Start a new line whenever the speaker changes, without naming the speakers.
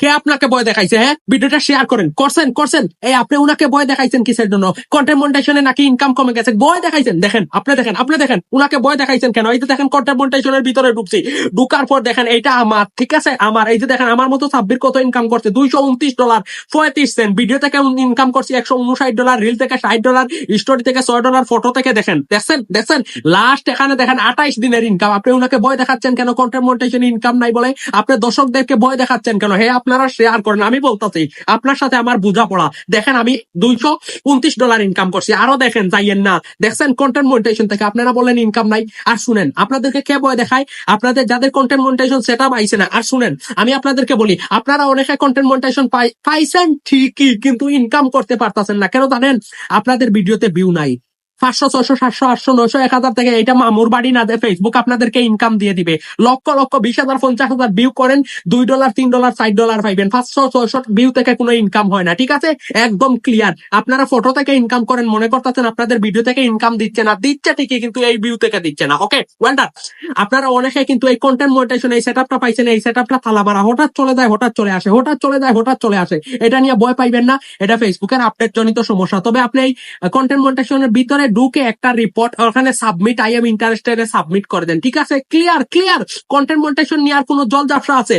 কে আপনাকে ভয় দেখাইছে? হ্যাঁ, ভিডিওটা শেয়ার করেন। করছেন এই আপনি উনাকে ভয় দেখাইছেন কিসের জন্য? কন্টেন্ট মনিটাইজেশনে নাকি ইনকাম কমে গেছে, ভয় দেখাইছেন। দেখেন আপনি দেখেন উনাকে ভয় দেখাইছেন কেন? এই যে দেখেন কন্টেন্ট মনিটাইজেশনের ভিতরে ঢুকছি, ঢুকার পর দেখেন এটা আমার, ঠিক আছে, আমার। এই যে দেখেন আমার মতো সাব্বির কত ইনকাম করছে, $229.35। ভিডিও থেকে ইনকাম করছি $159, রিল থেকে $60, স্টোরি থেকে $6, ফটো থেকে দেখছেন লাস্ট এখানে দেখেন 28 দিনের ইনকাম। আপনি উনাকে ভয় দেখাচ্ছেন কেন? কন্টেন্ট মনিটাইজেশন ইনকাম নাই বলে আপনি দর্শকদেরকে ভয় দেখাচ্ছেন কেন? হে, আপনারা শেয়ার করেন। আমি বলতেছি আপনার সাথে আমার বোঝাপড়া। দেখেন আমি $229 ইনকাম করছি, আরো দেখেন যাইয়েন না। দেখছেন কন্টেন্ট মনিটাইজেশন থেকে আপনারা বলেন ইনকাম নাই। আর শুনেন, আপনাদেরকে কে ভয় দেখায়? আপনাদের যাদের কন্টেন্ট মনিটাইজেশন সেটআপ আইছে না। আর শুনেন, আমি আপনাদেরকে বলি, আপনারা অনেকে কন্টেন্ট মনিটাইজেশন পাইছেন ঠিকই, কিন্তু ইনকাম করতে পারতেছেন না। কেন জানেন? আপনাদের ভিডিওতে ভিউ নাই। 500, 600, 700, 800, 900, 1000 থেকে এটা মামুর বাড়ি না দেয়, ফেসবুক আপনাদেরকে ইনকাম দিয়ে দিবে। লক্ষ লক্ষ 20,000, 50,000 ভিউ করেন, $2, $3, $4 পাইবেন। 500, 600 ভিউ থেকে কোনো ইনকাম হয় না, ঠিক আছে? একদম ক্লিয়ার। আপনারা ফটো থেকে ইনকাম করেন, মনে করতেছেন আপনাদের ভিডিও থেকে ইনকাম দিচ্ছে না, দিচ্ছে ঠিকই, কিন্তু এই ভিউ থেকে দিচ্ছে না। ওকে, ওয়ান্ডার। আপনারা অনেকে কিন্তু এই কন্টেন্ট মনিটাইজেশন এই সেটআপটা পাইছেন, এই সেটআপটা তালা মারা, হঠাৎ চলে যায়, হঠাৎ চলে আসে, হঠাৎ চলে যায়, হঠাৎ চলে আসে। এটা নিয়ে ভয় পাইবেন না, এটা ফেসবুকের আপডেট জনিত সমস্যা। তবে আপনি এই কন্টেন্ট মনিটাইজেশনের ভিতরে ঢুকে একটা রিপোর্ট ওখানে submit, I am interested submit করে দেন, ঠিক আছে? ক্লিয়ার। কন্টেন্ট মনিটাইজেশন নিয়ে আর কোনো জল জাপসা আছে?